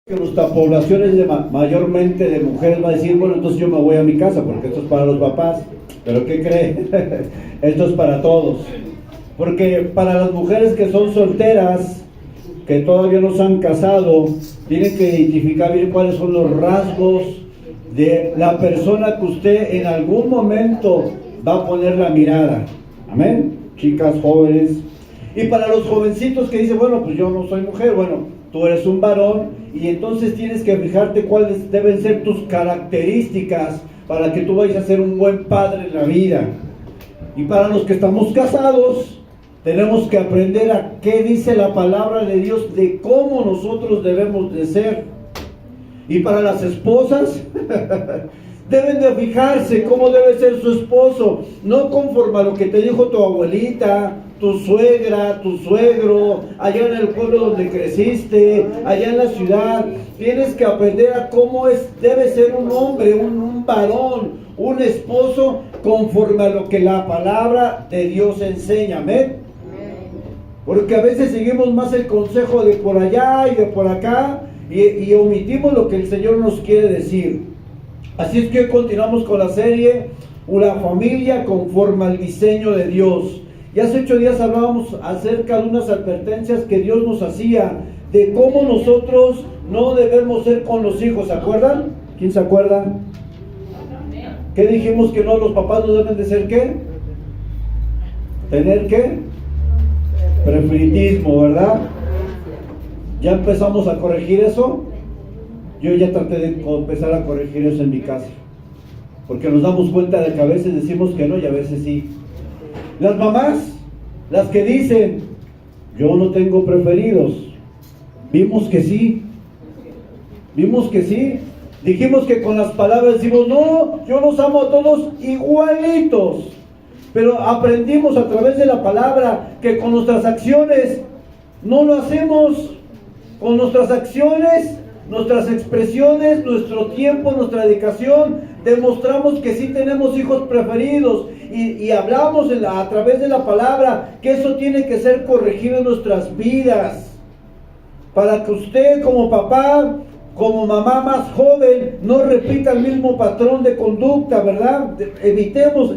Que nuestra población es mayormente de mujeres, va a decir, bueno, entonces yo me voy a mi casa porque esto es para los papás. Pero ¿qué creen? Esto es para todos. Porque para las mujeres que son solteras, que todavía no se han casado, tienen que identificar bien cuáles son los rasgos de la persona que usted en algún momento va a poner la mirada. Amén, chicas jóvenes. Y para los jovencitos que dicen, bueno, pues yo no soy mujer, bueno, tú eres un varón, y entonces tienes que fijarte cuáles deben ser tus características para que tú vayas a ser un buen padre en la vida. Y para los que estamos casados, tenemos que aprender a qué dice la palabra de Dios de cómo nosotros debemos de ser. Y para las esposas, deben de fijarse cómo debe ser su esposo, no conforme a lo que te dijo tu abuelita, tu suegra, tu suegro, allá en el pueblo donde creciste, allá en la ciudad. Tienes que aprender a cómo debe ser un hombre, un varón, un esposo, conforme a lo que la palabra de Dios enseña. Amén. Porque a veces seguimos más el consejo de por allá y de por acá y omitimos lo que el Señor nos quiere decir. Así es que hoy continuamos con la serie La familia conforme al diseño de Dios. Y hace 8 días hablábamos acerca de unas advertencias que Dios nos hacía de cómo nosotros no debemos ser con los hijos. ¿Se acuerdan? ¿Quién se acuerda? ¿Qué dijimos que no, los papás no deben de ser qué? ¿Tener qué? Preferitismo, ¿verdad? ¿Ya empezamos a corregir eso? Yo ya traté de empezar a corregir eso en mi casa, porque nos damos cuenta de que a veces decimos que no y a veces sí. Las mamás, las que dicen, yo no tengo preferidos, vimos que sí, dijimos que con las palabras decimos, no, yo los amo a todos igualitos, pero aprendimos a través de la palabra que con nuestras acciones no lo hacemos. Con nuestras acciones, nuestras expresiones, nuestro tiempo, nuestra dedicación, demostramos que sí tenemos hijos preferidos y hablamos a través de la palabra que eso tiene que ser corregido en nuestras vidas, para que usted como papá, como mamá más joven, no repita el mismo patrón de conducta, ¿verdad? Evitemos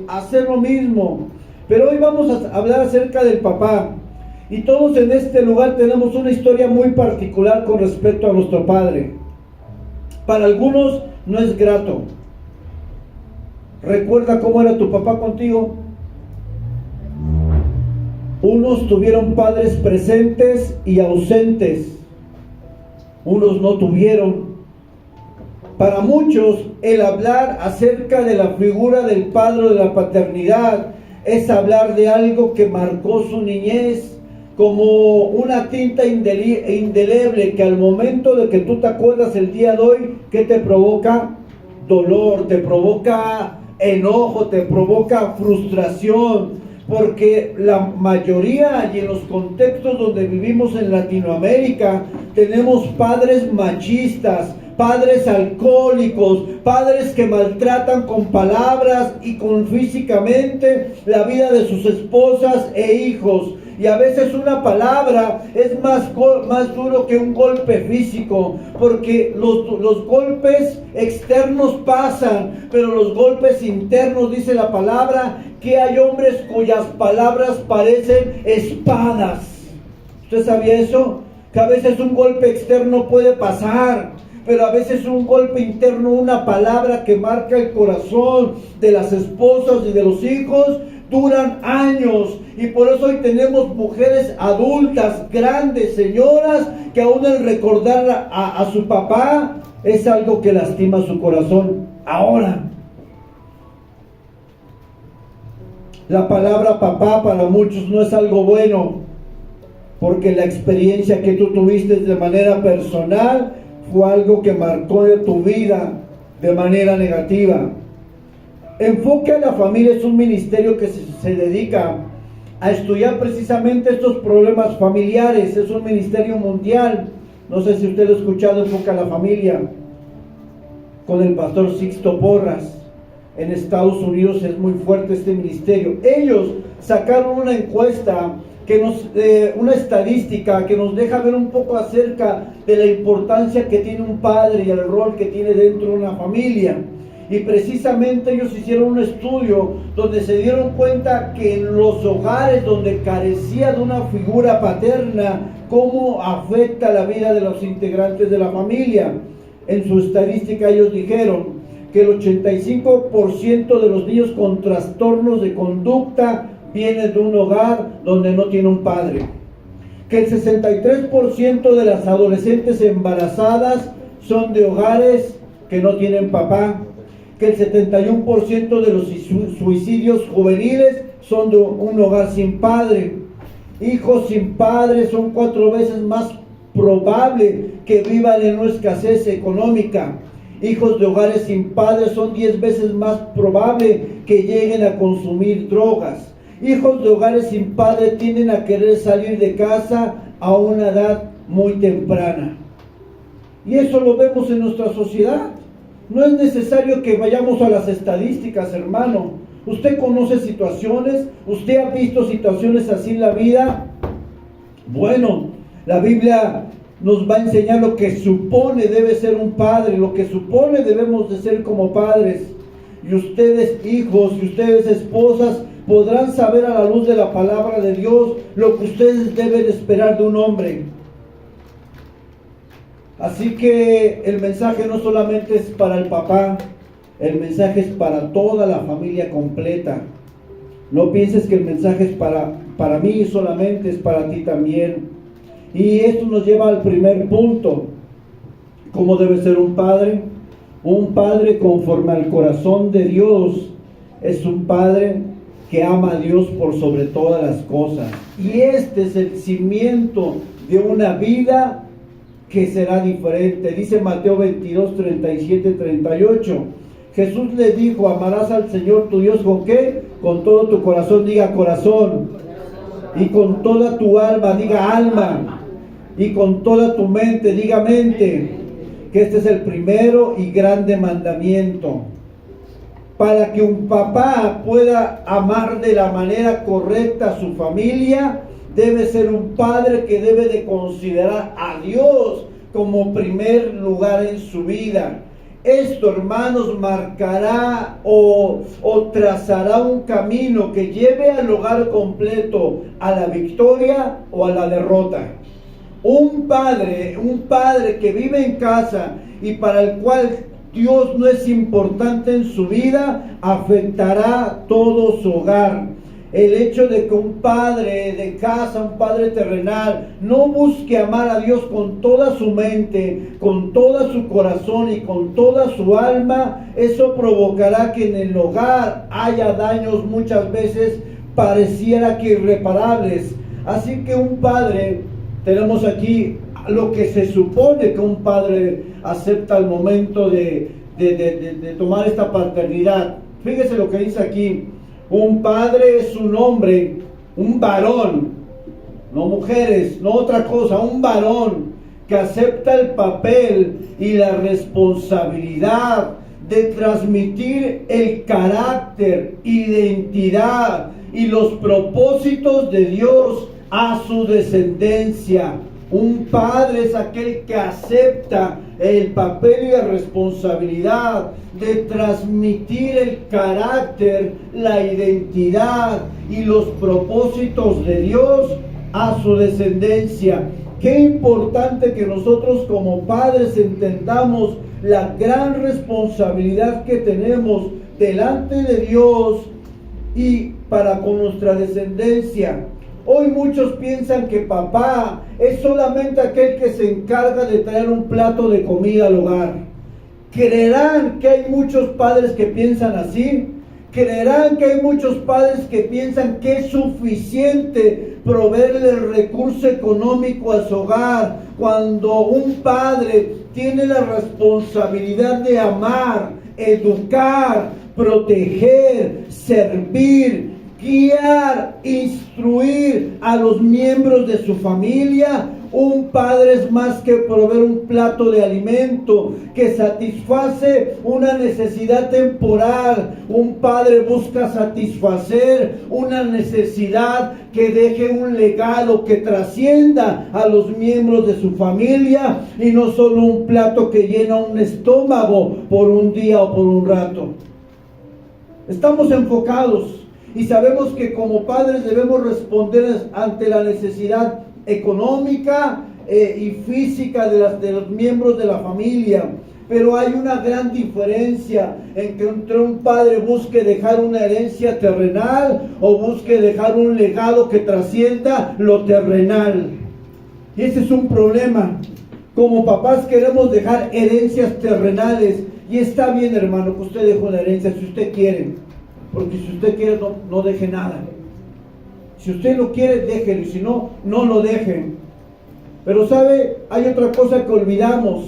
hacer lo mismo. Pero hoy vamos a hablar acerca del papá. Y todos en este lugar tenemos una historia muy particular con respecto a nuestro padre. Para algunos no es grato. ¿Recuerda cómo era tu papá contigo? Unos tuvieron padres presentes y ausentes. Unos no tuvieron. Para muchos, el hablar acerca de la figura del padre o de la paternidad es hablar de algo que marcó su niñez, como una tinta indeleble que al momento de que tú te acuerdas el día de hoy, ¿qué te provoca? Dolor, te provoca enojo, te provoca frustración, porque la mayoría y en los contextos donde vivimos en Latinoamérica tenemos padres machistas, padres alcohólicos, padres que maltratan con palabras y con físicamente la vida de sus esposas e hijos. Y a veces una palabra es más duro que un golpe físico, porque los golpes externos pasan, pero los golpes internos, dice la palabra, que hay hombres cuyas palabras parecen espadas. ¿Usted sabía eso? Que a veces un golpe externo puede pasar, pero a veces un golpe interno, una palabra que marca el corazón de las esposas y de los hijos, duran años. Y por eso hoy tenemos mujeres adultas, grandes, señoras, que aún el recordar a su papá es algo que lastima su corazón. Ahora, la palabra papá para muchos no es algo bueno, porque la experiencia que tú tuviste de manera personal fue algo que marcó de tu vida de manera negativa. Enfoque a la familia es un ministerio que se dedica a estudiar precisamente estos problemas familiares. Es un ministerio mundial. No sé si usted lo ha escuchado, Enfoque a la familia, con el pastor Sixto Porras. En Estados Unidos es muy fuerte este ministerio. Ellos sacaron una encuesta una estadística que nos deja ver un poco acerca de la importancia que tiene un padre y el rol que tiene dentro de una familia. Y precisamente ellos hicieron un estudio donde se dieron cuenta que en los hogares donde carecía de una figura paterna, cómo afecta la vida de los integrantes de la familia. En su estadística ellos dijeron que el 85% de los niños con trastornos de conducta vienen de un hogar donde no tiene un padre. Que el 63% de las adolescentes embarazadas son de hogares que no tienen papá. Que el 71% de los suicidios juveniles son de un hogar sin padre. Hijos sin padre son 4 veces más probable que vivan en una escasez económica. Hijos de hogares sin padre son 10 veces más probable que lleguen a consumir drogas. Hijos de hogares sin padre tienden a querer salir de casa a una edad muy temprana. Y eso lo vemos en nuestra sociedad. No es necesario que vayamos a las estadísticas, hermano. Usted conoce situaciones, usted ha visto situaciones así en la vida. Bueno, la Biblia nos va a enseñar lo que supone debe ser un padre, lo que supone debemos de ser como padres. Y ustedes, hijos, y ustedes, esposas, podrán saber a la luz de la palabra de Dios lo que ustedes deben esperar de un hombre. Así que el mensaje no solamente es para el papá, el mensaje es para toda la familia completa. No pienses que el mensaje es para mí solamente, es para ti también. Y esto nos lleva al primer punto. ¿Cómo debe ser un padre? Un padre conforme al corazón de Dios es un padre que ama a Dios por sobre todas las cosas. Y este es el cimiento de una vida que será diferente. Dice Mateo 22, 37, 38. Jesús le dijo: amarás al Señor tu Dios ¿con qué? Con todo tu corazón, diga corazón. Y con toda tu alma, diga alma. Y con toda tu mente, diga mente. Que este es el primero y grande mandamiento. Para que un papá pueda amar de la manera correcta a su familia, debe ser un padre que debe de considerar a Dios como primer lugar en su vida. Esto, hermanos, marcará o trazará un camino que lleve al hogar completo a la victoria o a la derrota. Un padre que vive en casa y para el cual Dios no es importante en su vida, afectará todo su hogar. El hecho de que un padre de casa, un padre terrenal, no busque amar a Dios con toda su mente, con todo su corazón y con toda su alma, eso provocará que en el hogar haya daños muchas veces pareciera que irreparables. Así que un padre, tenemos aquí lo que se supone que un padre acepta al momento de tomar esta paternidad. Fíjese lo que dice aquí. Un padre es un hombre, un varón, no mujeres, no otra cosa, un varón que acepta el papel y la responsabilidad de transmitir el carácter, identidad y los propósitos de Dios a su descendencia. Un padre es aquel que acepta el papel y la responsabilidad de transmitir el carácter, la identidad y los propósitos de Dios a su descendencia. Qué importante que nosotros como padres entendamos la gran responsabilidad que tenemos delante de Dios y para con nuestra descendencia. Hoy muchos piensan que papá es solamente aquel que se encarga de traer un plato de comida al hogar. ¿Creerán que hay muchos padres que piensan así? ¿Creerán que hay muchos padres que piensan que es suficiente proveerle el recurso económico a su hogar, cuando un padre tiene la responsabilidad de amar, educar, proteger, servir, guiar, instruir a los miembros de su familia? Un padre es más que proveer un plato de alimento que satisface una necesidad temporal. Un padre busca satisfacer una necesidad que deje un legado que trascienda a los miembros de su familia y no solo un plato que llena un estómago por un día o por un rato. Estamos enfocados y sabemos que como padres debemos responder ante la necesidad económica y física de los miembros de la familia. Pero hay una gran diferencia entre un padre busque dejar una herencia terrenal o busque dejar un legado que trascienda lo terrenal. Y ese es un problema. Como papás queremos dejar herencias terrenales. Y está bien, hermano, que usted deje una herencia si usted quiere. Porque si usted quiere, no deje nada. Si usted lo quiere, déjelo. Y si no, no lo dejen. Pero ¿sabe? Hay otra cosa que olvidamos.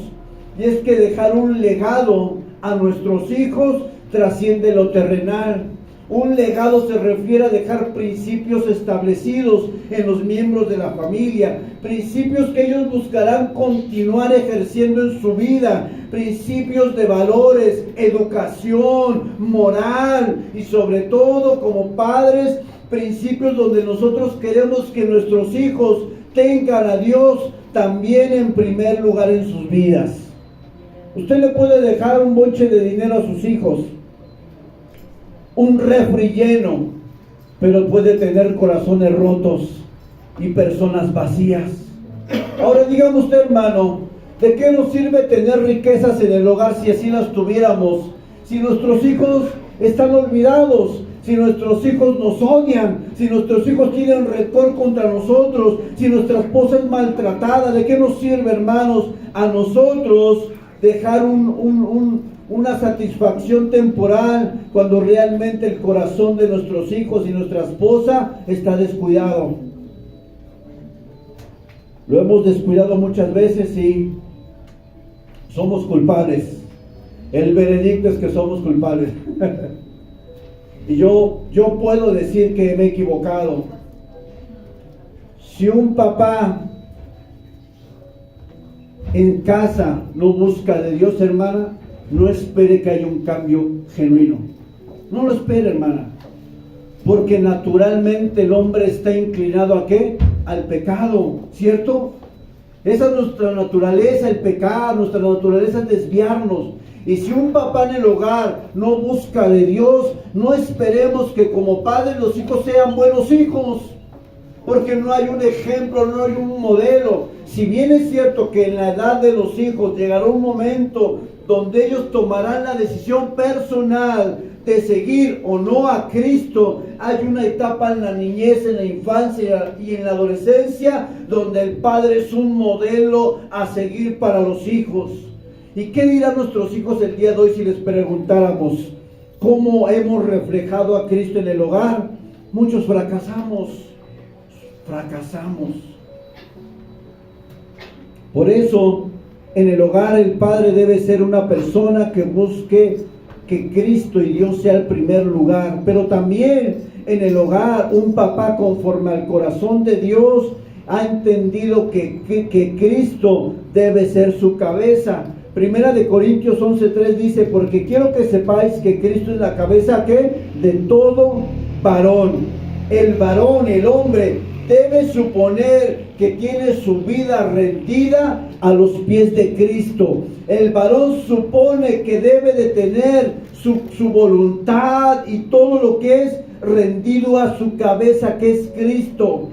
Y es que dejar un legado a nuestros hijos trasciende lo terrenal. Un legado se refiere a dejar principios establecidos en los miembros de la familia, principios que ellos buscarán continuar ejerciendo en su vida, principios de valores, educación, moral y sobre todo como padres, principios donde nosotros queremos que nuestros hijos tengan a Dios también en primer lugar en sus vidas. Usted le puede dejar un bonche de dinero a sus hijos, un refri lleno, pero puede tener corazones rotos y personas vacías. Ahora dígame usted, hermano, ¿de qué nos sirve tener riquezas en el hogar si así las tuviéramos? Si nuestros hijos están olvidados, si nuestros hijos nos odian, si nuestros hijos tienen rencor contra nosotros, si nuestra esposa es maltratada, ¿de qué nos sirve, hermanos, a nosotros dejar una satisfacción temporal cuando realmente el corazón de nuestros hijos y nuestra esposa está descuidado? Lo hemos descuidado muchas veces y somos culpables. El veredicto es que somos culpables. Y yo puedo decir que me he equivocado. Si un papá en casa no busca de Dios, hermana, no espere que haya un cambio genuino. No lo espere, hermana. Porque naturalmente el hombre está inclinado ¿a qué? Al pecado, ¿cierto? Esa es nuestra naturaleza, el pecar, nuestra naturaleza es desviarnos. Y si un papá en el hogar no busca de Dios, no esperemos que como padres los hijos sean buenos hijos. Porque no hay un ejemplo, no hay un modelo. Si bien es cierto que en la edad de los hijos llegará un momento donde ellos tomarán la decisión personal de seguir o no a Cristo, hay una etapa en la niñez, en la infancia y en la adolescencia donde el padre es un modelo a seguir para los hijos. ¿Y qué dirán nuestros hijos el día de hoy si les preguntáramos cómo hemos reflejado a Cristo en el hogar? Muchos fracasamos. Por eso, en el hogar el padre debe ser una persona que busque que Cristo y Dios sea el primer lugar, pero también en el hogar un papá conforme al corazón de Dios ha entendido que Cristo debe ser su cabeza. Primera de Corintios 11:3 dice, porque quiero que sepáis que Cristo es la cabeza ¿qué? De todo varón. El varón, el hombre, debe suponer que tiene su vida rendida a los pies de Cristo. El varón supone que debe de tener su voluntad y todo lo que es rendido a su cabeza, que es Cristo.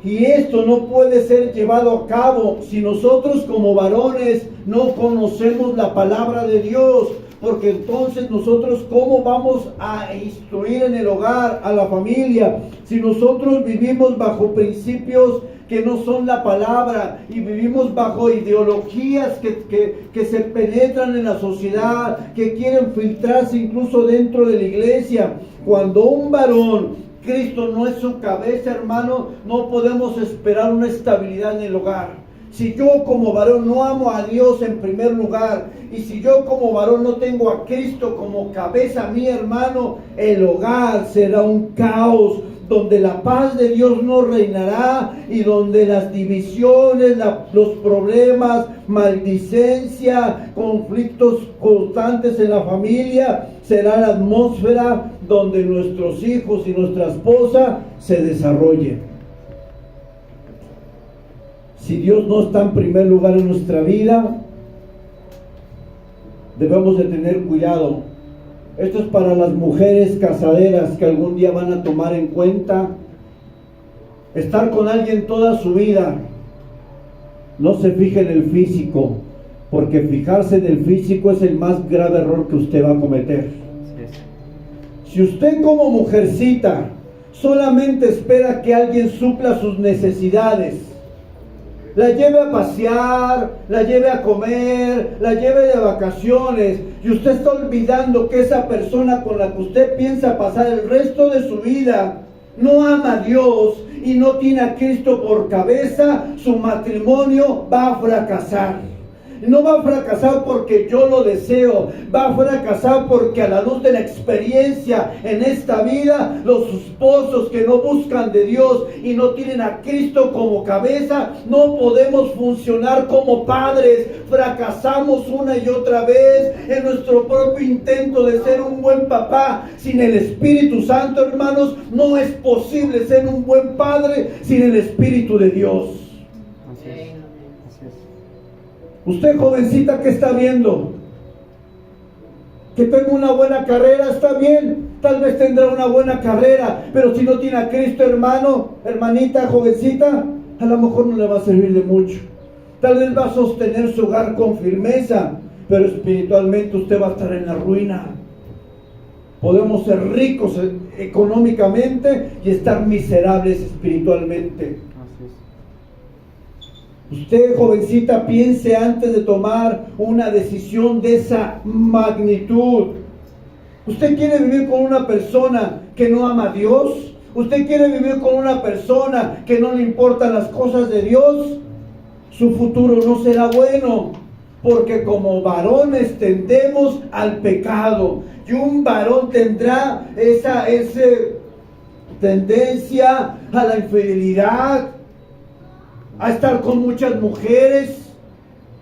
Y esto no puede ser llevado a cabo si nosotros como varones no conocemos la palabra de Dios. Porque entonces nosotros ¿cómo vamos a instruir en el hogar a la familia? Si nosotros vivimos bajo principios que no son la palabra y vivimos bajo ideologías que se penetran en la sociedad, que quieren filtrarse incluso dentro de la iglesia. Cuando un varón, Cristo no es su cabeza, hermano, no podemos esperar una estabilidad en el hogar. Si yo como varón no amo a Dios en primer lugar, y si yo como varón no tengo a Cristo como cabeza, mi hermano, el hogar será un caos donde la paz de Dios no reinará y donde las divisiones, los problemas, maldicencia, conflictos constantes en la familia, será la atmósfera donde nuestros hijos y nuestra esposa se desarrollen. Si Dios no está en primer lugar en nuestra vida, debemos de tener cuidado. Esto es para las mujeres casaderas que algún día van a tomar en cuenta estar con alguien toda su vida. No se fije en el físico, porque fijarse en el físico es el más grave error que usted va a cometer. Si usted como mujercita solamente espera que alguien supla sus necesidades, la lleve a pasear, la lleve a comer, la lleve de vacaciones, y usted está olvidando que esa persona con la que usted piensa pasar el resto de su vida no ama a Dios y no tiene a Cristo por cabeza, su matrimonio va a fracasar. No va a fracasar porque yo lo deseo, va a fracasar porque a la luz de la experiencia en esta vida, los esposos que no buscan de Dios y no tienen a Cristo como cabeza, no podemos funcionar como padres. Fracasamos una y otra vez en nuestro propio intento de ser un buen papá. Sin el Espíritu Santo, hermanos, no es posible ser un buen padre sin el Espíritu de Dios. Usted, jovencita, ¿qué está viendo? Que tenga una buena carrera, está bien. Tal vez tendrá una buena carrera, pero si no tiene a Cristo, hermano, hermanita, jovencita, a lo mejor no le va a servir de mucho. Tal vez va a sostener su hogar con firmeza, pero espiritualmente usted va a estar en la ruina. Podemos ser ricos económicamente y estar miserables espiritualmente. Usted, jovencita, piense antes de tomar una decisión de esa magnitud. ¿Usted quiere vivir con una persona que no ama a Dios? ¿Usted quiere vivir con una persona que no le importan las cosas de Dios? Su futuro no será bueno, porque como varones tendemos al pecado. Y un varón tendrá esa tendencia a la infidelidad, a estar con muchas mujeres,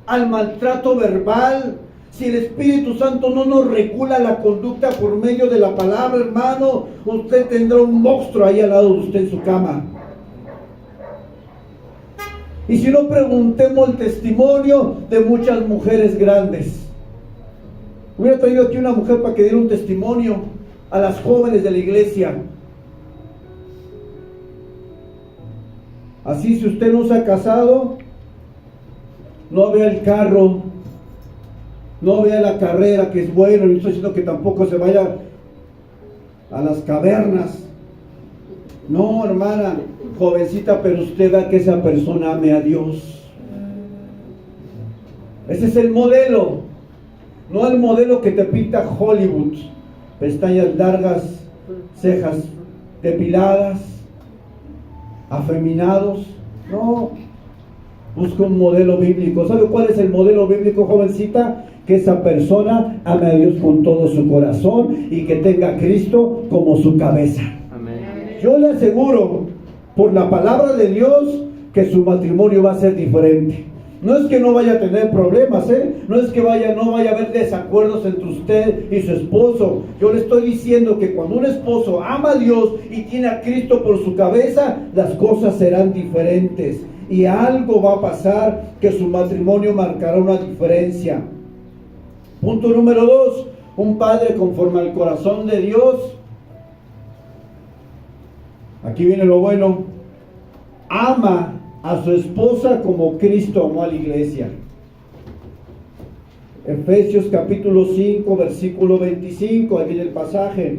al maltrato verbal. Si el Espíritu Santo no nos regula la conducta por medio de la palabra, hermano, usted tendrá un monstruo ahí al lado de usted en su cama. Y si no, preguntemos el testimonio de muchas mujeres grandes. Hubiera traído aquí una mujer para que diera un testimonio a las jóvenes de la iglesia. Así, si usted no se ha casado, no vea el carro, no vea la carrera, que es bueno. No estoy diciendo que tampoco se vaya a las cavernas. No, hermana, jovencita, pero usted da que esa persona ame a Dios. Ese es el modelo, no el modelo que te pinta Hollywood. Pestañas largas, cejas depiladas, afeminados. No, busca un modelo bíblico. ¿Sabe cuál es el modelo bíblico, jovencita? Que esa persona ame a Dios con todo su corazón y que tenga a Cristo como su cabeza. Amén. Yo le aseguro, por la palabra de Dios, que su matrimonio va a ser diferente. No es que no vaya a tener problemas, no es que no vaya a haber desacuerdos entre usted y su esposo. Yo le estoy diciendo que cuando un esposo ama a Dios y tiene a Cristo por su cabeza, las cosas serán diferentes. Y algo va a pasar que su matrimonio marcará una diferencia. Punto número 2. Un padre conforme al corazón de Dios. Aquí viene lo bueno. Ama a su esposa como Cristo amó a la iglesia. Efesios capítulo 5, versículo 25, ahí viene el pasaje.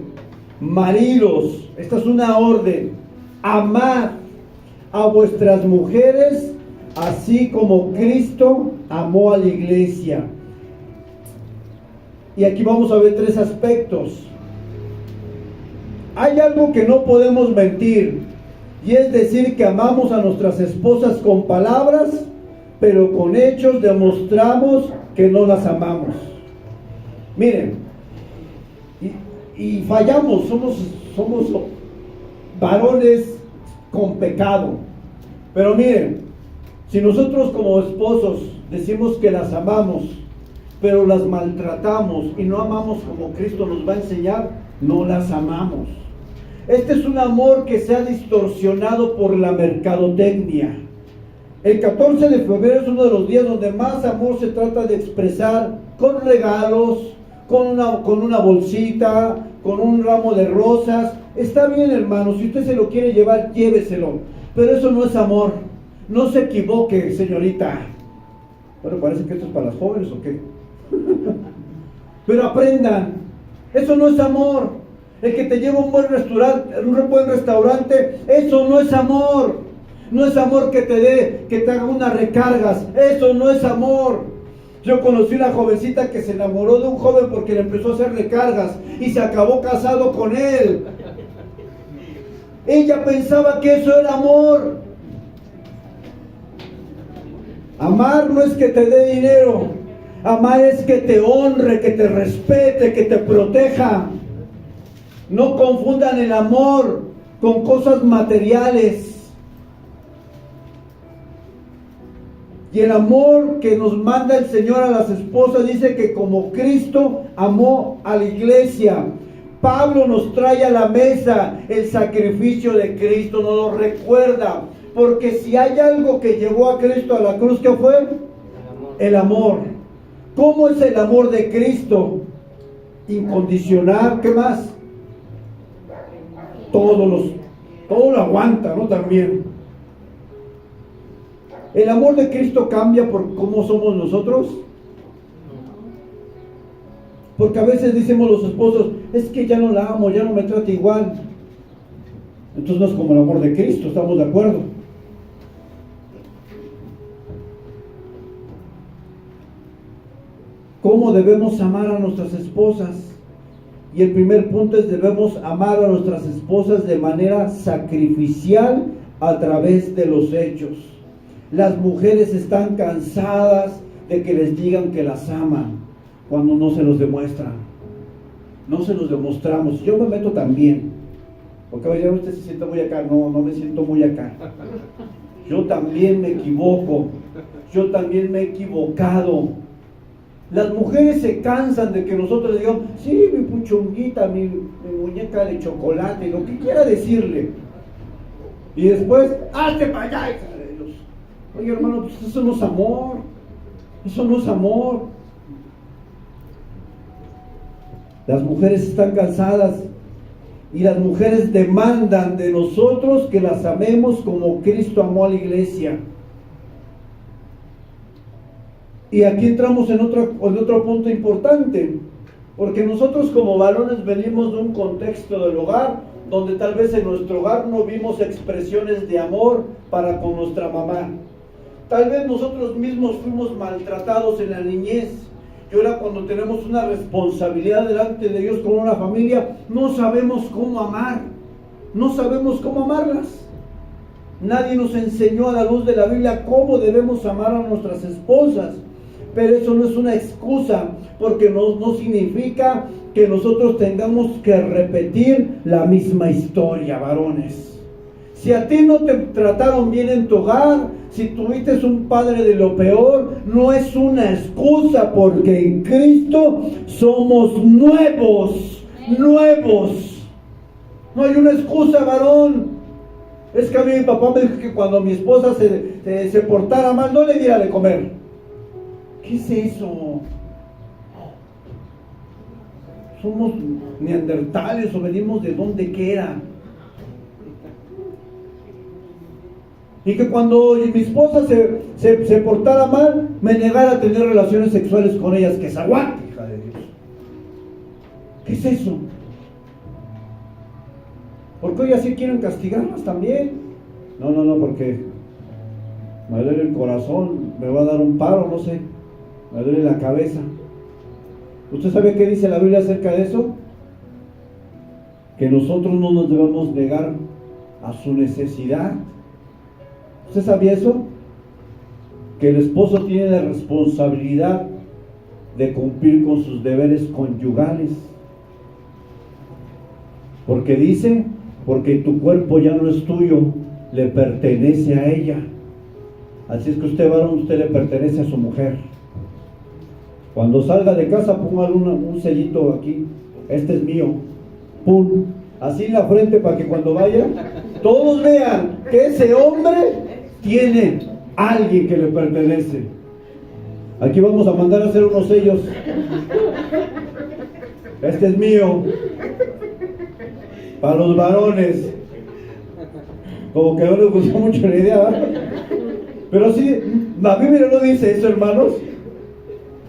Maridos, esta es una orden. Amad a vuestras mujeres, así como Cristo amó a la iglesia. Y aquí vamos a ver 3 aspectos. Hay algo que no podemos mentir, y es decir que amamos a nuestras esposas con palabras, pero con hechos demostramos que no las amamos. Miren, y fallamos, somos varones con pecado. Pero miren, si nosotros como esposos decimos que las amamos, pero las maltratamos y no amamos como Cristo nos va a enseñar, no las amamos. Este es un amor que se ha distorsionado por la mercadotecnia. El 14 de febrero es uno de los días donde más amor se trata de expresar con regalos, con una bolsita, con un ramo de rosas. Está bien, hermano, si usted se lo quiere llevar, lléveselo. Pero eso no es amor. No se equivoque, señorita. Bueno, parece que esto es para las jóvenes, ¿o qué? Pero aprendan, eso no es amor. El que te lleva a un buen restaurante, eso no es amor. No es amor que te haga unas recargas. Eso no es amor. Yo conocí una jovencita que se enamoró de un joven porque le empezó a hacer recargas y se acabó casado con él. Ella pensaba que eso era amor. Amar no es que te dé dinero. Amar es que te honre, que te respete, que te proteja. No confundan el amor con cosas materiales. Y el amor que nos manda el Señor a las esposas dice que como Cristo amó a la iglesia. Pablo nos trae a la mesa el sacrificio de Cristo, nos lo recuerda. Porque si hay algo que llevó a Cristo a la cruz, ¿qué fue? El amor. ¿Cómo es el amor de Cristo? Incondicional. ¿Qué más? Todo lo aguanta, ¿no? También. ¿El amor de Cristo cambia por cómo somos nosotros? Porque a veces decimos los esposos, es que ya no la amo, ya no me trata igual. Entonces no es como el amor de Cristo, ¿estamos de acuerdo? ¿Cómo debemos amar a nuestras esposas? Y el primer punto es: debemos amar a nuestras esposas de manera sacrificial a través de los hechos. Las mujeres están cansadas de que les digan que las aman cuando no se los demuestran. No se los demostramos. Yo me meto también. Porque oye, usted se siente muy acá. No me siento muy acá. Yo también me equivoco. Yo también me he equivocado. Las mujeres se cansan de que nosotros digamos, sí, mi puchonguita, mi muñeca de chocolate, lo que quiera decirle. Y después, hazte para allá, hija de Dios. Oye, hermano, pues eso no es amor. Eso no es amor. Las mujeres están cansadas y las mujeres demandan de nosotros que las amemos como Cristo amó a la iglesia. Y aquí entramos en otro punto importante, porque nosotros como varones venimos de un contexto del hogar donde tal vez en nuestro hogar no vimos expresiones de amor para con nuestra mamá. Tal vez nosotros mismos fuimos maltratados en la niñez. Y ahora cuando tenemos una responsabilidad delante de Dios con una familia, no sabemos cómo amar. No sabemos cómo amarlas. Nadie nos enseñó a la luz de la Biblia cómo debemos amar a nuestras esposas. Pero eso no es una excusa, porque no significa que nosotros tengamos que repetir la misma historia, varones. Si a ti no te trataron bien en tu hogar, si tuviste un padre de lo peor, no es una excusa, porque en Cristo somos nuevos. No hay una excusa, varón. Es que a mí mi papá me dijo que cuando mi esposa se portara mal, no le diera de comer. ¿Qué es eso? Somos neandertales o venimos de donde quiera. Y que cuando mi esposa se portara mal, me negara a tener relaciones sexuales con ellas. Que se aguante, hija de Dios. ¿Qué es eso? Porque hoy así quieren castigarlas también. No, porque me duele el corazón, me va a dar un paro, no sé. Me duele la cabeza. ¿Usted sabe qué dice la Biblia acerca de eso? Que nosotros no nos debemos negar a su necesidad. ¿Usted sabía eso? Que el esposo tiene la responsabilidad de cumplir con sus deberes conyugales. Porque dice porque tu cuerpo ya no es tuyo, le pertenece a ella. Así es que usted, varón, usted le pertenece a su mujer. Cuando salga de casa, póngale un sellito aquí, este es mío, pum, así en la frente, para que cuando vaya, todos vean que ese hombre tiene alguien que le pertenece. Aquí vamos a mandar a hacer unos sellos. Este es mío. Para los varones. Como que no les gustó mucho la idea, ¿verdad? Pero sí, la Biblia no dice eso, hermanos.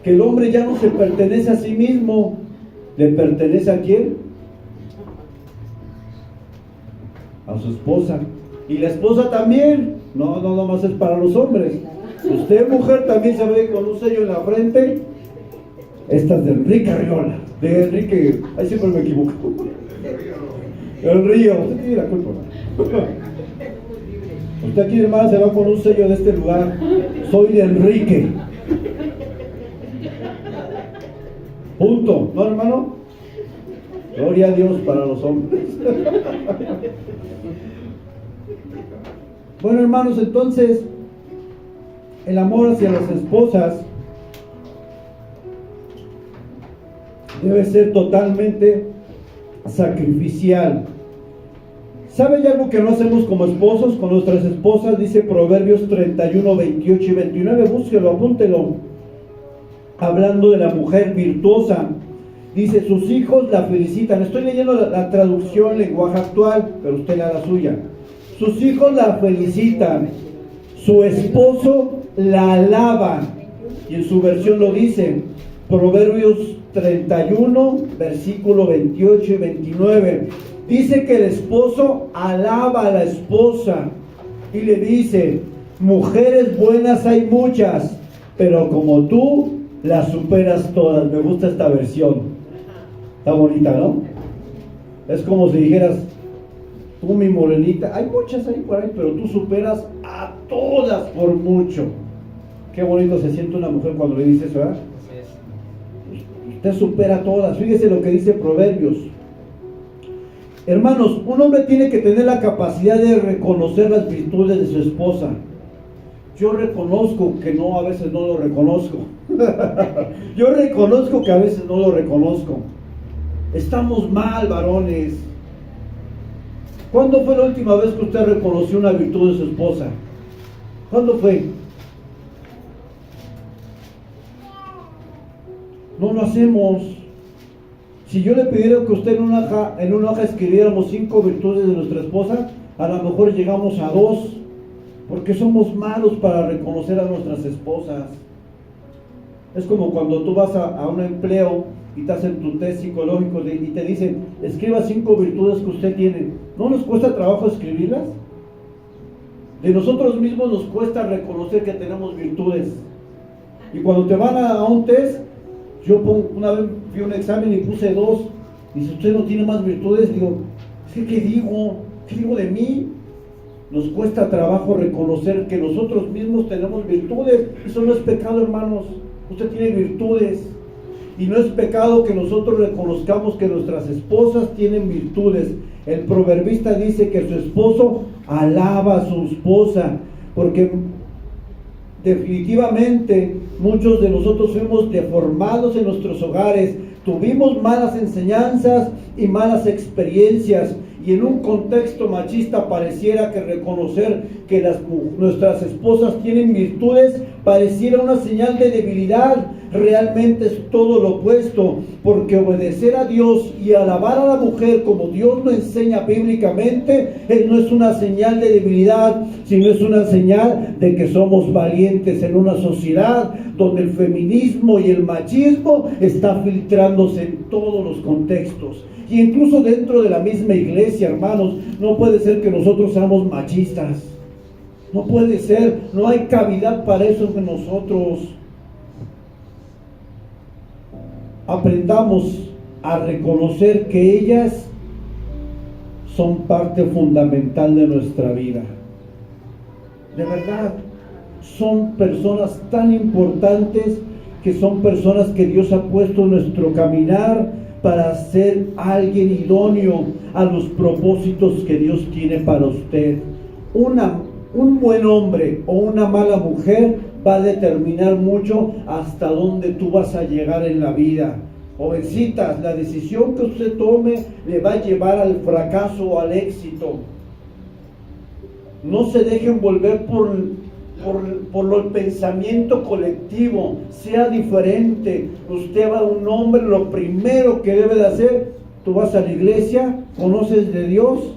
Que el hombre ya no se pertenece a sí mismo. ¿Le pertenece a quién? A su esposa. Y la esposa también. No nomás es para los hombres. Usted, mujer, también se ve con un sello en la frente. Esta es de Enrique Arriola. De Enrique, ahí siempre me equivoco. El Río. Usted tiene la culpa. Usted aquí, hermana, se va con un sello de este lugar. Soy de Enrique. Punto. ¿No, hermano? Gloria a Dios para los hombres. Bueno, hermanos, entonces el amor hacia las esposas debe ser totalmente sacrificial. ¿Sabe hay algo que no hacemos como esposos con nuestras esposas? Dice Proverbios 31, 28 y 29. Búsquelo, apúntelo. Hablando de la mujer virtuosa, dice: sus hijos la felicitan. Estoy leyendo la traducción lenguaje actual, pero usted la suya. Sus hijos la felicitan, su esposo la alaba. Y en su versión lo dice, Proverbios 31, versículo 28 y 29. Dice que el esposo alaba a la esposa y le dice: mujeres buenas hay muchas, pero como tú las superas todas. Me gusta esta versión. Está bonita, ¿no? Es como si dijeras: tú, mi morenita, hay muchas ahí por ahí, pero tú superas a todas por mucho. Qué bonito se siente una mujer cuando le dice eso, ¿verdad? Usted supera a todas. Fíjese lo que dice Proverbios. Hermanos, un hombre tiene que tener la capacidad de reconocer las virtudes de su esposa. Yo reconozco que no, a veces no lo reconozco. Yo reconozco que a veces no lo reconozco. Estamos mal, varones. ¿Cuándo fue la última vez que usted reconoció una virtud de su esposa? ¿Cuándo fue? No lo hacemos. Si yo le pidiera que usted en una hoja escribiéramos 5 virtudes de nuestra esposa, a lo mejor llegamos a 2, porque somos malos para reconocer a nuestras esposas. Es como cuando tú vas a un empleo y te hacen tu test psicológico y te dicen: escriba 5 virtudes que usted tiene. ¿No nos cuesta trabajo escribirlas? De nosotros mismos nos cuesta reconocer que tenemos virtudes. Y cuando te van a un test, una vez fui a un examen y puse 2. Y si usted no tiene más virtudes, digo: ¿qué digo? ¿Qué digo de mí? Nos cuesta trabajo reconocer que nosotros mismos tenemos virtudes. Eso no es pecado, hermanos. Usted tiene virtudes. Y no es pecado que nosotros reconozcamos que nuestras esposas tienen virtudes. El proverbista dice que su esposo alaba a su esposa, porque definitivamente muchos de nosotros fuimos deformados en nuestros hogares, tuvimos malas enseñanzas y malas experiencias, y en un contexto machista pareciera que reconocer que nuestras esposas tienen virtudes pareciera una señal de debilidad. Realmente es todo lo opuesto, porque obedecer a Dios y alabar a la mujer como Dios lo enseña bíblicamente no es una señal de debilidad, sino es una señal de que somos valientes en una sociedad donde el feminismo y el machismo está filtrándose en todos los contextos. Y incluso dentro de la misma iglesia, hermanos, no puede ser que nosotros seamos machistas. No puede ser, no hay cavidad para eso en nosotros. Aprendamos a reconocer que ellas son parte fundamental de nuestra vida. De verdad, son personas tan importantes, que son personas que Dios ha puesto en nuestro caminar para ser alguien idóneo a los propósitos que Dios tiene para usted. Un buen hombre o una mala mujer va a determinar mucho hasta dónde tú vas a llegar en la vida. Jovencitas, la decisión que usted tome le va a llevar al fracaso o al éxito. No se dejen envolver por el pensamiento colectivo. Sea diferente. Usted va a un hombre, lo primero que debe de hacer, tú vas a la iglesia, conoces de Dios.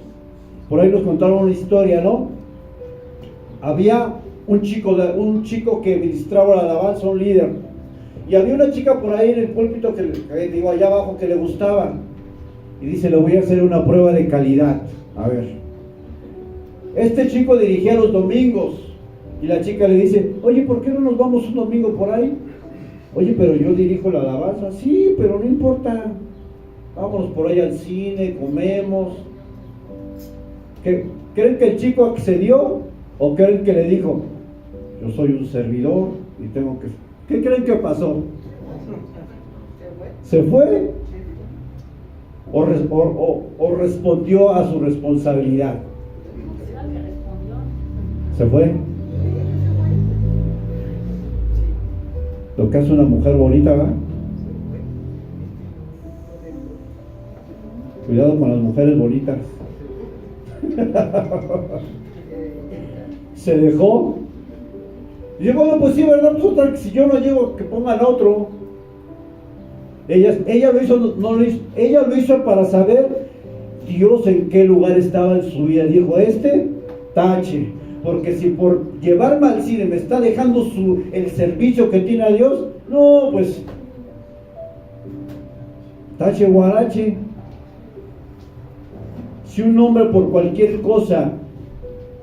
Por ahí nos contaron una historia, ¿no? Había un chico que ministraba la alabanza, un líder, y había una chica por ahí en el púlpito allá abajo, que le gustaba, y dice: le voy a hacer una prueba de calidad. A ver, este chico dirigía los domingos, y la chica le dice: oye, ¿por qué no nos vamos un domingo por ahí? Oye, pero yo dirijo la alabanza. Sí, pero no importa, vámonos por ahí al cine, comemos. ¿Creen que el chico accedió? ¿O creen que le dijo: yo soy un servidor y tengo que... ¿Qué creen que pasó? ¿Se fue? ¿O respondió a su responsabilidad? ¿Se fue? Lo que hace una mujer bonita, ¿verdad? Cuidado con las mujeres bonitas. Se dejó. Y yo, bueno, pues sí, ¿verdad? Pues otra, si yo no llego, que pongan otro. Ella lo hizo, no lo hizo. Ella lo hizo para saber Dios en qué lugar estaba en su vida. Dijo: tache. Porque si por llevarme al cine me está dejando el servicio que tiene a Dios, no, pues tache guarache. Si un hombre por cualquier cosa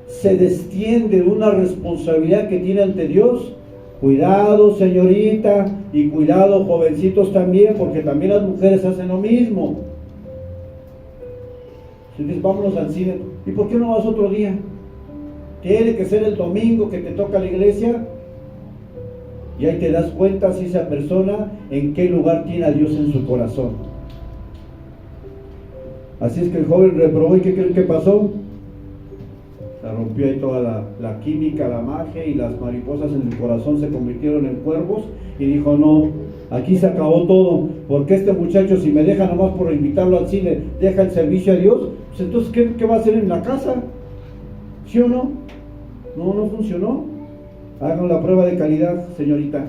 se destiende de una responsabilidad que tiene ante Dios, cuidado, señorita, y cuidado, jovencitos, también, porque también las mujeres hacen lo mismo. Si dices: vámonos al cine, ¿y por qué no vas otro día? Tiene que ser el domingo que te toca la iglesia. Y ahí te das cuenta si esa persona en qué lugar tiene a Dios en su corazón. Así es que el joven reprobó, ¿y qué creen que pasó? Se rompió ahí toda la química, la magia, y las mariposas en el corazón se convirtieron en cuervos, y dijo: no, aquí se acabó todo, porque este muchacho, si me deja nomás por invitarlo al cine, deja el servicio a Dios, pues entonces ¿qué va a hacer en la casa? ¿Sí o no? No funcionó. Hagan la prueba de calidad, señorita,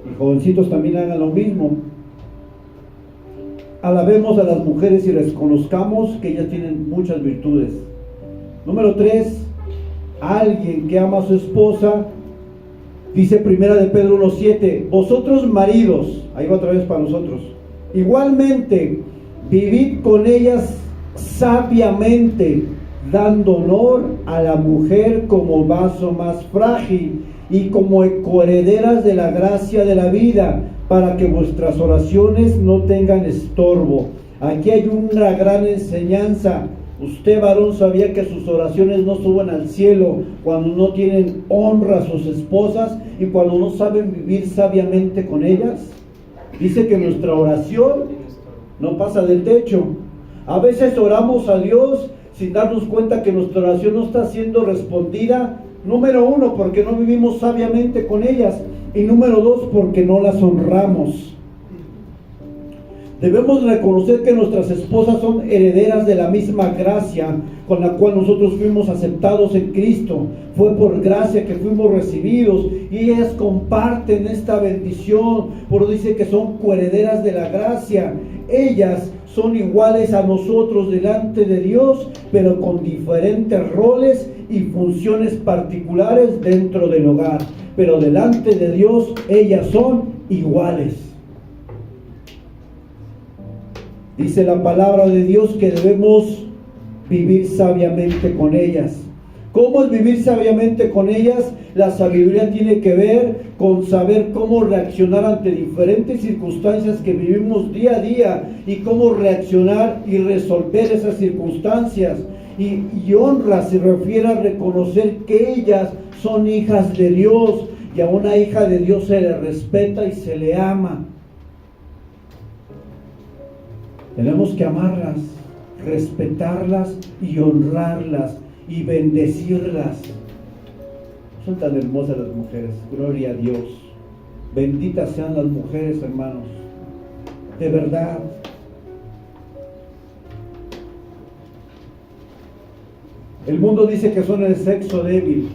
y jovencitos también hagan lo mismo. Alabemos a las mujeres y reconozcamos que ellas tienen muchas virtudes. Número 3, alguien que ama a su esposa, dice Primera de Pedro 1:7, vosotros maridos, ahí va otra vez para nosotros, igualmente vivid con ellas sabiamente, dando honor a la mujer como vaso más frágil y como coherederas de la gracia de la vida, para que vuestras oraciones no tengan estorbo. Aquí hay una gran enseñanza. Usted, varón, sabía que sus oraciones no suben al cielo cuando no tienen honra a sus esposas y cuando no saben vivir sabiamente con ellas. Dice que nuestra oración no pasa del techo. A veces oramos a Dios sin darnos cuenta que nuestra oración no está siendo respondida. Número 1, porque no vivimos sabiamente con ellas. Y número 2, porque no las honramos. Debemos reconocer que nuestras esposas son herederas de la misma gracia con la cual nosotros fuimos aceptados en Cristo. Fue por gracia que fuimos recibidos y ellas comparten esta bendición. Por eso dice que son coherederas de la gracia. Ellas son iguales a nosotros delante de Dios, pero con diferentes roles y funciones particulares dentro del hogar. Pero delante de Dios ellas son iguales. Dice la palabra de Dios que debemos vivir sabiamente con ellas. ¿Cómo es vivir sabiamente con ellas? La sabiduría tiene que ver con saber cómo reaccionar ante diferentes circunstancias que vivimos día a día y cómo reaccionar y resolver esas circunstancias. Y honra se refiere a reconocer que ellas son hijas de Dios, y a una hija de Dios se le respeta y se le ama. Tenemos que amarlas, respetarlas y honrarlas y bendecirlas. Son tan hermosas las mujeres, gloria a Dios. Benditas sean las mujeres, hermanos, de verdad. El mundo dice que son el sexo débil,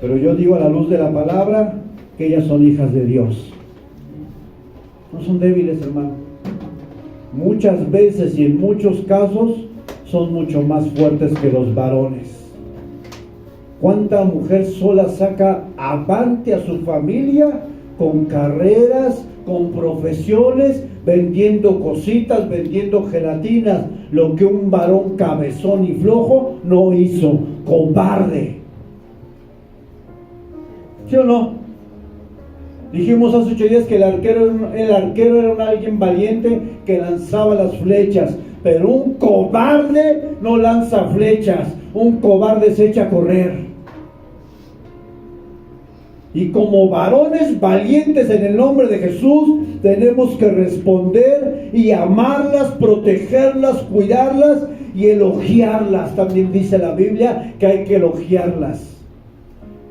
pero yo digo a la luz de la palabra que ellas son hijas de Dios. No son débiles, hermano. Muchas veces y en muchos casos son mucho más fuertes que los varones. ¿Cuánta mujer sola saca avante a su familia con carreras, con profesiones, vendiendo cositas, vendiendo gelatinas? Lo que un varón cabezón y flojo no hizo, cobarde. ¿Sí o no? Dijimos hace 8 días que el arquero era alguien valiente que lanzaba las flechas, pero un cobarde no lanza flechas, un cobarde se echa a correr. Y como varones valientes en el nombre de Jesús, tenemos que responder y amarlas, protegerlas, cuidarlas y elogiarlas. También dice la Biblia que hay que elogiarlas.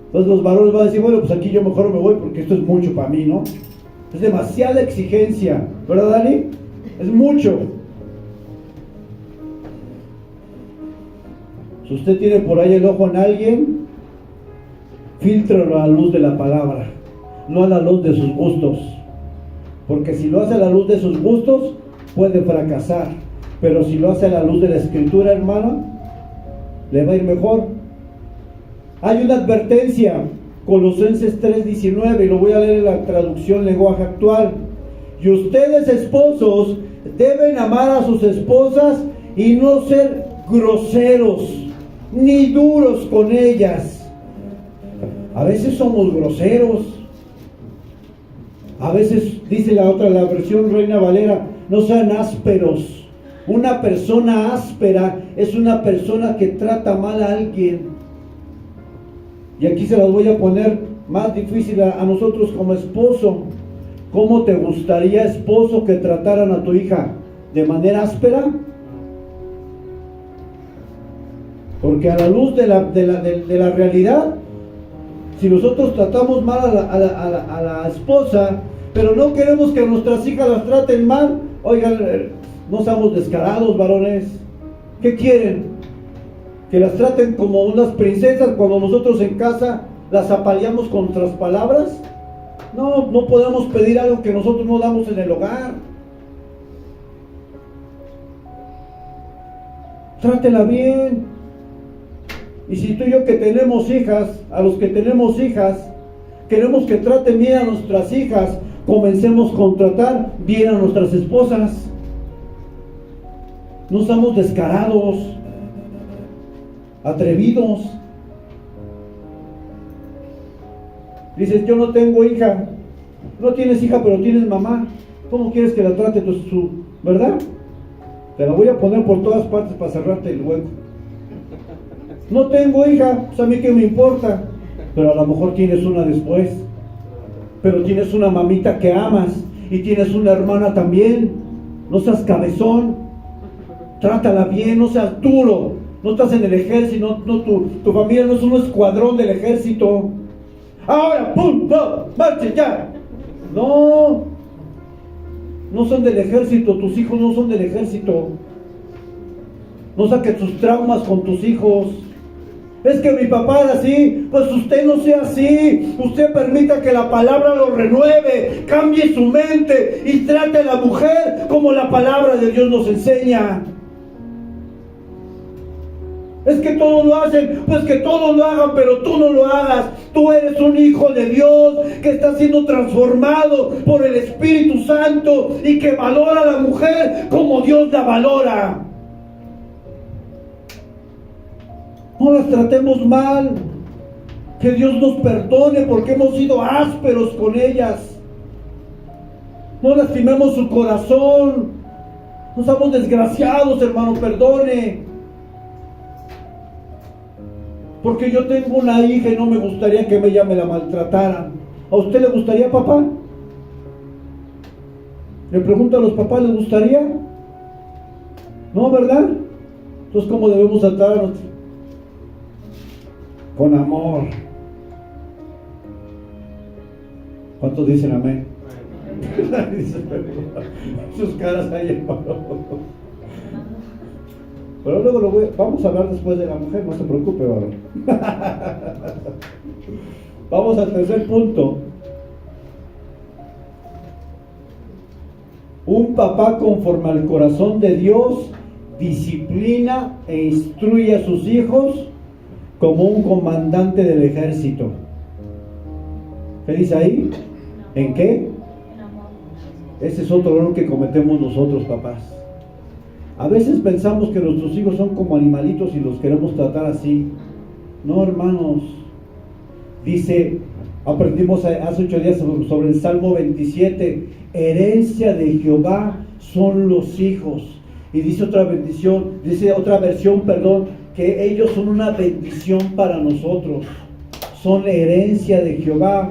Entonces los varones van a decir, bueno, pues aquí yo mejor me voy porque esto es mucho para mí, ¿no? Es demasiada exigencia, ¿verdad, Dani? Es mucho. Si usted tiene por ahí el ojo en alguien, fíltralo a la luz de la palabra, no a la luz de sus gustos. Porque si lo hace a la luz de sus gustos, puede fracasar. Pero si lo hace a la luz de la Escritura, hermano, le va a ir mejor. Hay una advertencia, Colosenses 3:19, y lo voy a leer en la traducción lenguaje actual. Y ustedes, esposos, deben amar a sus esposas y no ser groseros ni duros con ellas. A veces somos groseros. A veces, dice la versión Reina Valera, no sean ásperos. Una persona áspera es una persona que trata mal a alguien. Y aquí se las voy a poner más difícil a nosotros como esposo. ¿Cómo te gustaría, esposo, que trataran a tu hija? ¿De manera áspera? Porque a la luz de la realidad, si nosotros tratamos mal a la esposa, pero no queremos que nuestras hijas las traten mal, oigan, no seamos descarados, varones. ¿Qué quieren? ¿Que las traten como unas princesas cuando nosotros en casa las apaleamos con nuestras palabras? No, no podemos pedir algo que nosotros no damos en el hogar. Trátela bien. Y si tú y yo que tenemos hijas, a los que tenemos hijas, queremos que traten bien a nuestras hijas, comencemos con tratar bien a nuestras esposas. No estamos descarados, atrevidos. Dices, yo no tengo hija. No tienes hija, pero tienes mamá. ¿Cómo quieres que la trate tu verdad? Te la voy a poner por todas partes para cerrarte el hueco. No tengo hija, pues a mí qué me importa. Pero a lo mejor tienes una después. Pero tienes una mamita que amas. Y tienes una hermana también. No seas cabezón. Trátala bien, no seas duro. No estás en el ejército, tu familia no es un escuadrón del ejército. Ahora, ¡pum! ¡No! ¡Marchen ya! No, no son del ejército, tus hijos no son del ejército. No saques tus traumas con tus hijos. Es que mi papá era así, pues usted no sea así. Usted permita que la palabra lo renueve, cambie su mente y trate a la mujer como la palabra de Dios nos enseña. Es que todos lo hacen, pues que todos lo hagan, pero tú no lo hagas. Tú eres un hijo de Dios que está siendo transformado por el Espíritu Santo y que valora a la mujer como Dios la valora. No las tratemos mal. Que Dios nos perdone porque hemos sido ásperos con ellas. No lastimemos su corazón. No somos desgraciados, hermano, perdone. Porque yo tengo una hija y no me gustaría que ella me la maltrataran. ¿A usted le gustaría, papá? Le pregunto a los papás, ¿les gustaría? No, ¿verdad? Entonces, ¿cómo debemos tratar a nuestros? Con amor. ¿Cuántos dicen amén? Sus caras ahí, hermano. Pero luego vamos a hablar después de la mujer, no se preocupe, varón. Vamos al tercer punto. Un papá conforme al corazón de Dios disciplina e instruye a sus hijos como un comandante del ejército. ¿Qué dice ahí? ¿En qué? Ese es otro error que cometemos nosotros, papás. A veces pensamos que nuestros hijos son como animalitos y los queremos tratar así. No, hermanos. Dice, aprendimos hace 8 días sobre el Salmo 27, herencia de Jehová son los hijos. Y dice otra versión, que ellos son una bendición para nosotros. Son herencia de Jehová.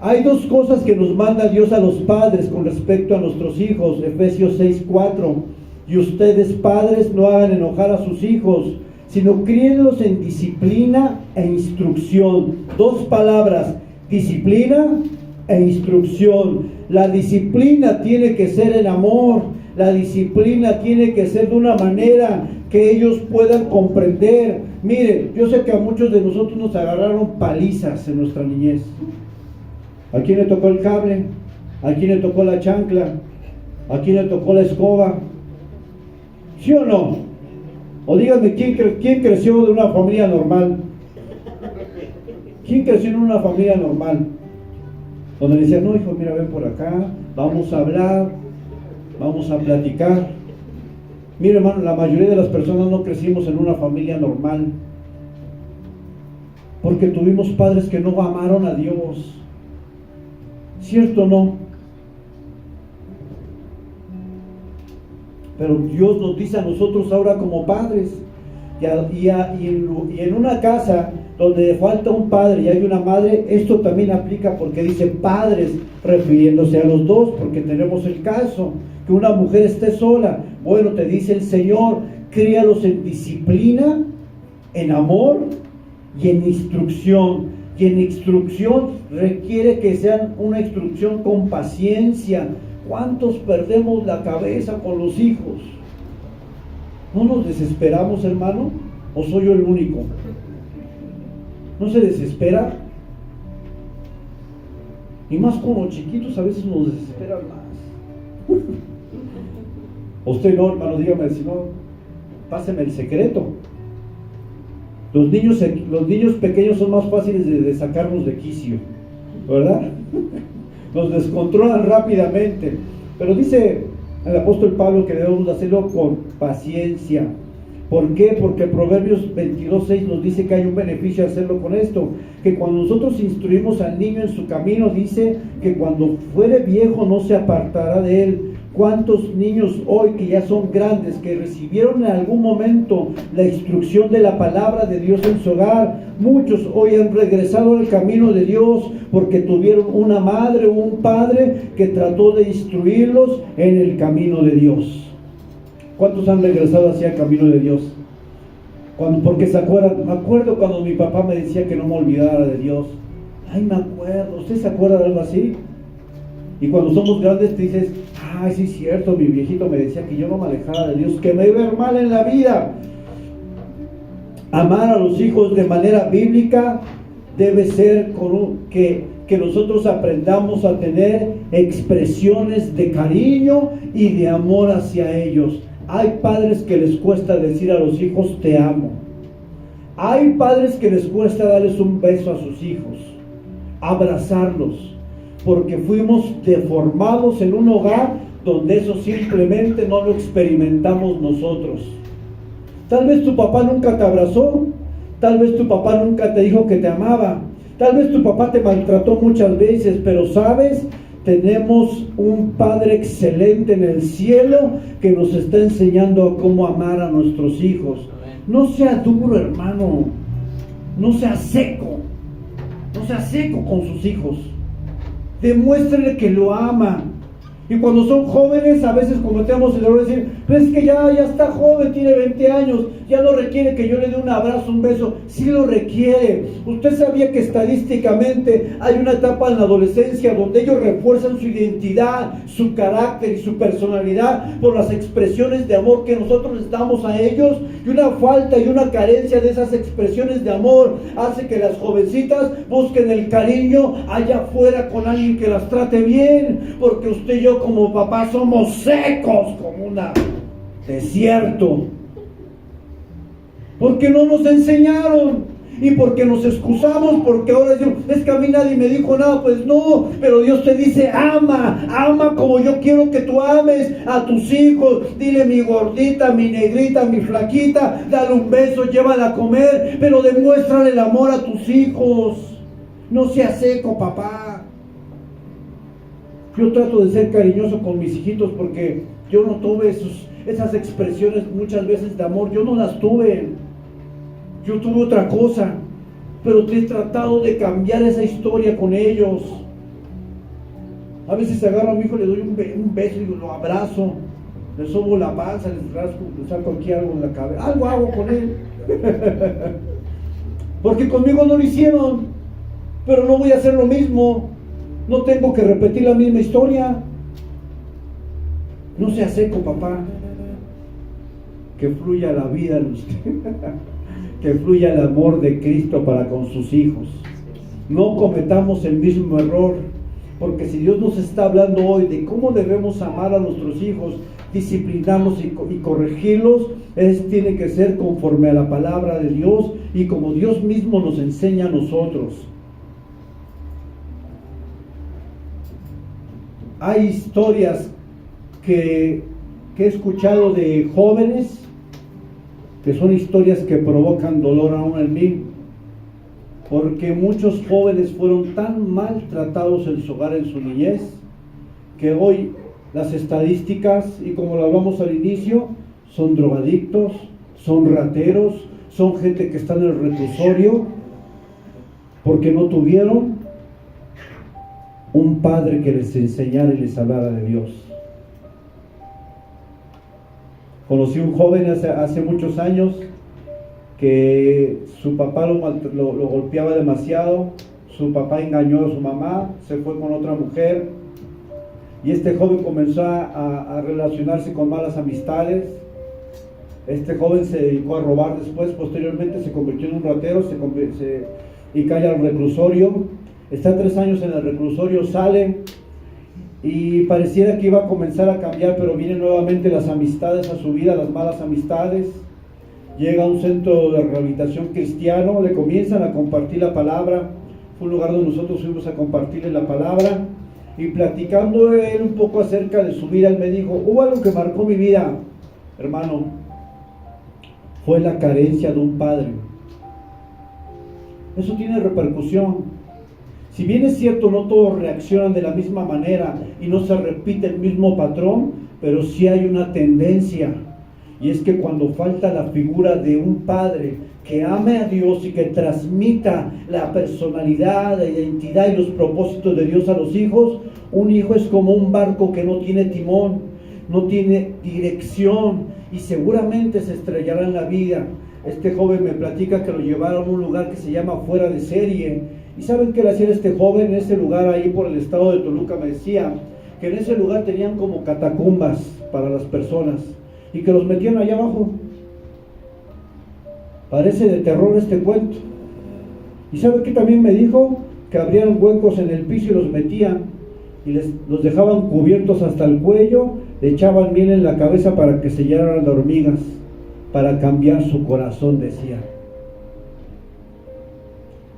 Hay dos cosas que nos manda Dios a los padres con respecto a nuestros hijos. Efesios 6:4. Y ustedes, padres, no hagan enojar a sus hijos, sino críenlos en disciplina e instrucción. Dos palabras: disciplina e instrucción. La disciplina tiene que ser en amor. La disciplina tiene que ser de una manera que ellos puedan comprender. Mire, yo sé que a muchos de nosotros nos agarraron palizas en nuestra niñez. ¿A quién le tocó el cable? ¿A quién le tocó la chancla? ¿A quién le tocó la escoba? ¿Sí o no? O díganme, ¿quién creció de una familia normal? ¿Quién creció en una familia normal? Donde le decían, no, hijo, mira, ven por acá, vamos a hablar, vamos a platicar. Mire, hermano, la mayoría de las personas no crecimos en una familia normal, porque tuvimos padres que no amaron a Dios. ¿Cierto o no? Pero Dios nos dice a nosotros ahora como padres, y en una casa donde falta un padre y hay una madre, esto también aplica, porque dice padres, refiriéndose a los dos, porque tenemos el caso que una mujer esté sola. Bueno, te dice el Señor, críalos en disciplina, en amor y en instrucción. Y en instrucción requiere que sean una instrucción con paciencia. ¿Cuántos perdemos la cabeza con los hijos? ¿No nos desesperamos, hermano? ¿O soy yo el único? ¿No se desespera? Y más con los chiquitos a veces nos desesperan más. Usted no, hermano, dígame, si no, páseme el secreto. Los niños pequeños son más fáciles de sacarnos de quicio, ¿verdad? Nos descontrolan rápidamente. Pero dice el apóstol Pablo que debemos hacerlo con paciencia. ¿Por qué? Porque Proverbios 22:6 nos dice que hay un beneficio de hacerlo con esto, que cuando nosotros instruimos al niño en su camino, dice que cuando fuere viejo no se apartará de él. ¿Cuántos niños hoy que ya son grandes, que recibieron en algún momento la instrucción de la palabra de Dios en su hogar? Muchos hoy han regresado al camino de Dios porque tuvieron una madre o un padre que trató de instruirlos en el camino de Dios. ¿Cuántos han regresado hacia el camino de Dios? Porque se acuerdan, me acuerdo cuando mi papá me decía que no me olvidara de Dios. Ay, me acuerdo. ¿Usted se acuerda de algo así? Y cuando somos grandes te dices, ay, sí es cierto, mi viejito me decía que yo no me alejara de Dios, que me iba a ir mal en la vida. Amar a los hijos de manera bíblica debe ser que nosotros aprendamos a tener expresiones de cariño y de amor hacia ellos. Hay padres que les cuesta decir a los hijos, te amo. Hay padres que les cuesta darles un beso a sus hijos, abrazarlos, porque fuimos deformados en un hogar donde eso simplemente no lo experimentamos nosotros. Tal vez tu papá nunca te abrazó, tal vez tu papá nunca te dijo que te amaba, tal vez tu papá te maltrató muchas veces, pero ¿sabes? Tenemos un Padre excelente en el cielo que nos está enseñando a cómo amar a nuestros hijos. No sea duro, hermano, no sea seco con sus hijos. Demuéstrele que lo ama. Y cuando son jóvenes, a veces cometemos el error de decir, pues es que ya está joven, tiene 20 años, ya no requiere que yo le dé un abrazo, un beso. Sí lo requiere. Usted sabía que estadísticamente hay una etapa en la adolescencia donde ellos refuerzan su identidad, su carácter y su personalidad por las expresiones de amor que nosotros les damos a ellos. Y una falta y una carencia de esas expresiones de amor hace que las jovencitas busquen el cariño allá afuera con alguien que las trate bien, porque usted y yo como papás somos secos como un desierto, porque no nos enseñaron y porque nos excusamos, porque ahora decimos, es que a mí nadie me dijo nada. Pues no, pero Dios te dice, ama como yo quiero que tú ames a tus hijos. Dile mi gordita, mi negrita, mi flaquita, dale un beso, llévala a comer, pero demuéstrale el amor a tus hijos. No seas seco, papá. Yo trato de ser cariñoso con mis hijitos porque yo no tuve esas expresiones muchas veces de amor. Yo no las tuve. Yo tuve otra cosa. Pero he tratado de cambiar esa historia con ellos. A veces agarro a mi hijo, le doy un beso y lo abrazo. Le sobo la panza, le rasco, le saco aquí algo en la cabeza. Algo hago con él. Porque conmigo no lo hicieron. Pero no voy a hacer lo mismo. No tengo que repetir la misma historia. No sea seco, papá. Que fluya la vida en usted. Que fluya el amor de Cristo para con sus hijos. No cometamos el mismo error. Porque si Dios nos está hablando hoy de cómo debemos amar a nuestros hijos, disciplinarlos y corregirlos, tiene que ser conforme a la palabra de Dios y como Dios mismo nos enseña a nosotros. Hay historias que he escuchado de jóvenes que son historias que provocan dolor aún en mí, porque muchos jóvenes fueron tan maltratados en su hogar, en su niñez, que hoy las estadísticas, y como lo hablamos al inicio, son drogadictos, son rateros, son gente que está en el reclusorio porque no tuvieron un padre que les enseñara y les hablara de Dios. Conocí un joven hace muchos años que su papá lo golpeaba demasiado, su papá engañó a su mamá, se fue con otra mujer y este joven comenzó a relacionarse con malas amistades. Este joven se dedicó a robar después, posteriormente se convirtió en un ratero y cae al reclusorio. Está 3 años en el reclusorio, sale y pareciera que iba a comenzar a cambiar, pero vienen nuevamente las amistades a su vida, las malas amistades. Llega a un centro de rehabilitación cristiano, le comienzan a compartir la palabra. Fue un lugar donde nosotros fuimos a compartirle la palabra y platicando él un poco acerca de su vida, él me dijo, hubo algo que marcó mi vida, hermano, fue la carencia de un padre. Eso tiene repercusión. Si bien es cierto, no todos reaccionan de la misma manera y no se repite el mismo patrón, pero sí hay una tendencia. Y es que cuando falta la figura de un padre que ame a Dios y que transmita la personalidad, la identidad y los propósitos de Dios a los hijos, un hijo es como un barco que no tiene timón, no tiene dirección y seguramente se estrellará en la vida. Este joven me platica que lo llevaron a un lugar que se llama Fuera de Serie. ¿Y saben qué le hacía este joven en ese lugar ahí por el estado de Toluca? Me decía que en ese lugar tenían como catacumbas para las personas y que los metían allá abajo. Parece de terror este cuento. ¿Y sabe qué también me dijo? Que abrían huecos en el piso y los metían y los dejaban cubiertos hasta el cuello, le echaban miel en la cabeza para que se llenaran de hormigas, para cambiar su corazón, decía.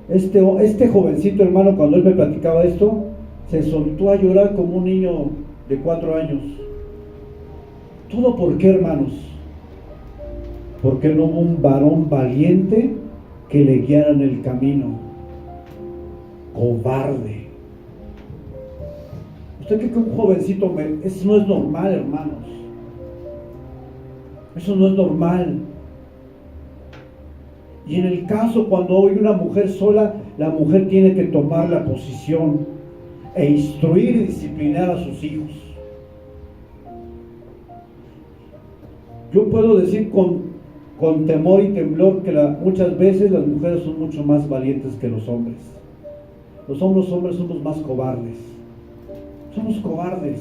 Este jovencito, hermano, cuando él me platicaba esto, se soltó a llorar como un niño de 4 años. ¿Todo por qué, hermanos? Porque no hubo un varón valiente que le guiara en el camino. Cobarde. ¿Usted cree que un jovencito eso no es normal, hermanos? Eso no es normal. Y en el caso cuando hay una mujer sola, la mujer tiene que tomar la posición. e instruir y disciplinar a sus hijos. Yo puedo decir con temor y temblor que muchas veces las mujeres son mucho más valientes que los hombres. Los hombres somos más cobardes. Somos cobardes.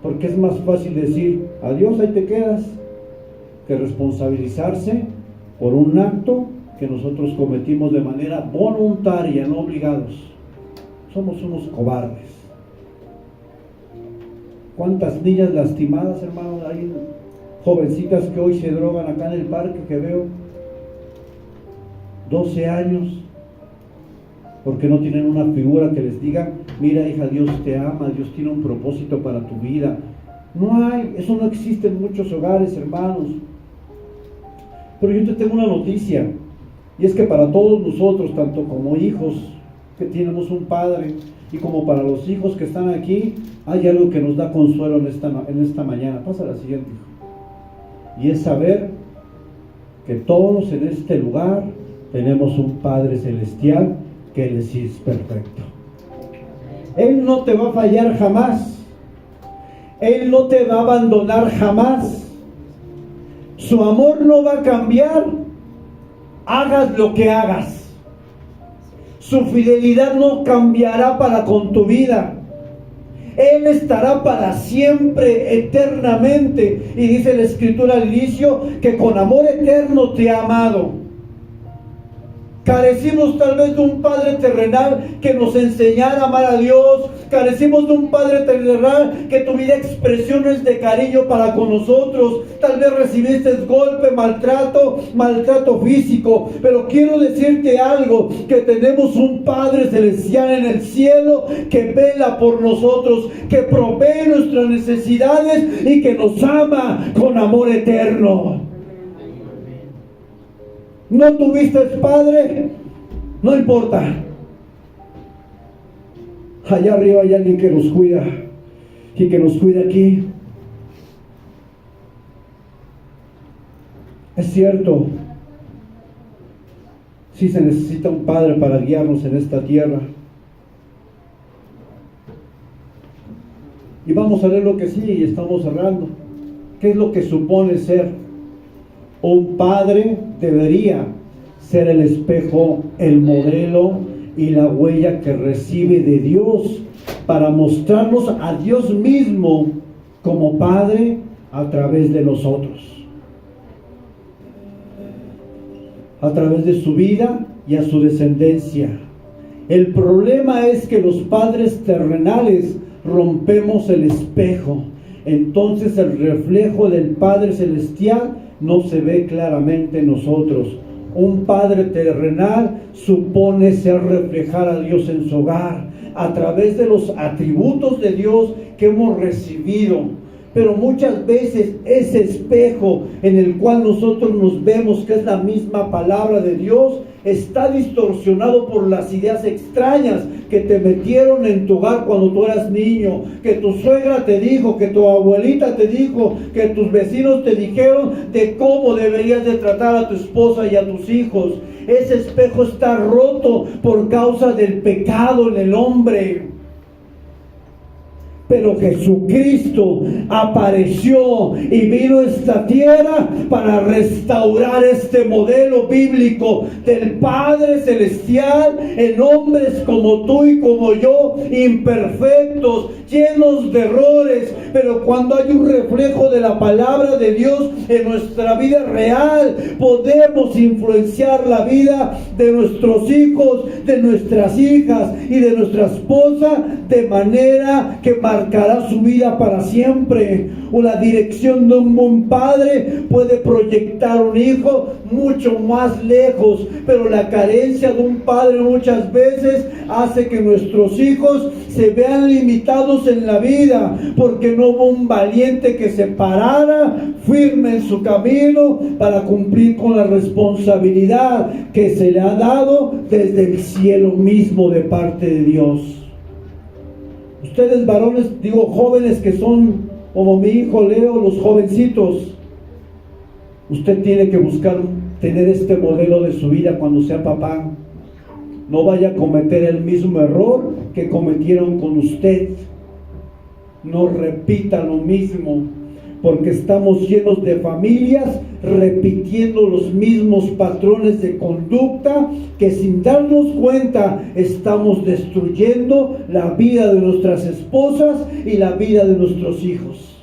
Porque es más fácil decir, adiós, ahí te quedas, que responsabilizarse por un acto que nosotros cometimos de manera voluntaria, no obligados. Somos unos cobardes. ¿Cuántas niñas lastimadas, hermanos? Hay jovencitas que hoy se drogan acá en el parque que veo, 12 años, porque no tienen una figura que les diga, mira hija, Dios te ama, Dios tiene un propósito para tu vida. No hay, eso no existe en muchos hogares, hermanos. Pero yo te tengo una noticia, y es que para todos nosotros, tanto como hijos que tenemos un padre, y como para los hijos que están aquí, hay algo que nos da consuelo en esta mañana. Pasa a la siguiente, hijo. Y es saber que todos en este lugar tenemos un Padre Celestial que Él sí es perfecto. Él no te va a fallar jamás. Él no te va a abandonar jamás. Su amor no va a cambiar, hagas lo que hagas. Su fidelidad no cambiará para con tu vida. Él estará para siempre, eternamente. Y dice la Escritura al inicio que con amor eterno te ha amado. Carecimos tal vez de un Padre terrenal que nos enseñara a amar a Dios. Carecimos de un Padre terrenal que tuviera expresiones de cariño para con nosotros. Tal vez recibiste golpe, maltrato físico. Pero quiero decirte algo, que tenemos un Padre Celestial en el cielo que vela por nosotros, que provee nuestras necesidades y que nos ama con amor eterno. ¿No tuviste padre? No importa. Allá arriba hay alguien que nos cuida y que nos cuida aquí. Es cierto, sí se necesita un padre para guiarnos en esta tierra. Y vamos a ver lo que sigue y estamos cerrando. ¿Qué es lo que supone ser? Un padre debería ser el espejo, el modelo y la huella que recibe de Dios para mostrarnos a Dios mismo como Padre a través de nosotros, a través de su vida y a su descendencia. El problema es que los padres terrenales rompemos el espejo. Entonces el reflejo del Padre Celestial no se ve claramente en nosotros. Un padre terrenal supone ser reflejar a Dios en su hogar a través de los atributos de Dios que hemos recibido. Pero muchas veces ese espejo en el cual nosotros nos vemos, que es la misma palabra de Dios, está distorsionado por las ideas extrañas que te metieron en tu hogar cuando tú eras niño, que tu suegra te dijo, que tu abuelita te dijo, que tus vecinos te dijeron de cómo deberías de tratar a tu esposa y a tus hijos. Ese espejo está roto por causa del pecado en el hombre. Pero Jesucristo apareció y vino a esta tierra para restaurar este modelo bíblico del Padre Celestial en hombres como tú y como yo, imperfectos, llenos de errores. Pero cuando hay un reflejo de la palabra de Dios en nuestra vida real, podemos influenciar la vida de nuestros hijos, de nuestras hijas y de nuestra esposa de manera que marcará su vida para siempre. O la dirección de un buen padre puede proyectar un hijo mucho más lejos, pero la carencia de un padre muchas veces hace que nuestros hijos se vean limitados en la vida, porque no hubo un valiente que se parara firme en su camino para cumplir con la responsabilidad que se le ha dado desde el cielo mismo de parte de Dios. Ustedes varones, digo jóvenes que son como mi hijo Leo, los jovencitos, usted tiene que buscar tener este modelo de su vida cuando sea papá. no vaya a cometer el mismo error que cometieron con usted. No repita lo mismo, porque estamos llenos de familias repitiendo los mismos patrones de conducta que sin darnos cuenta estamos destruyendo la vida de nuestras esposas y la vida de nuestros hijos.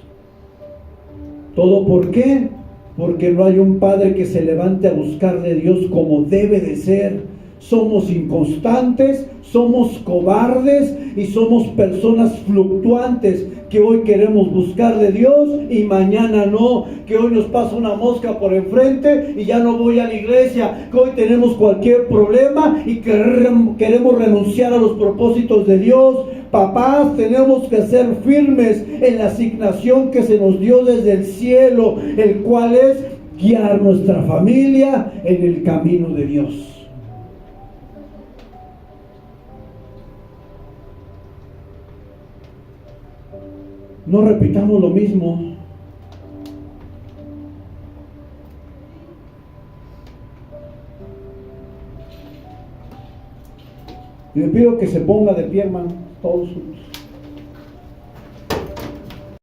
¿Todo por qué? Porque no hay un padre que se levante a buscar de Dios como debe de ser. Somos inconstantes, somos cobardes y somos personas fluctuantes que hoy queremos buscar de Dios y mañana no, que hoy nos pasa una mosca por enfrente y ya no voy a la iglesia, que hoy tenemos cualquier problema y queremos renunciar a los propósitos de Dios. Papás, tenemos que ser firmes en la asignación que se nos dio desde el cielo, el cual es guiar nuestra familia en el camino de Dios. No repitamos lo mismo. Y le pido que se ponga de pie, hermano, todos juntos.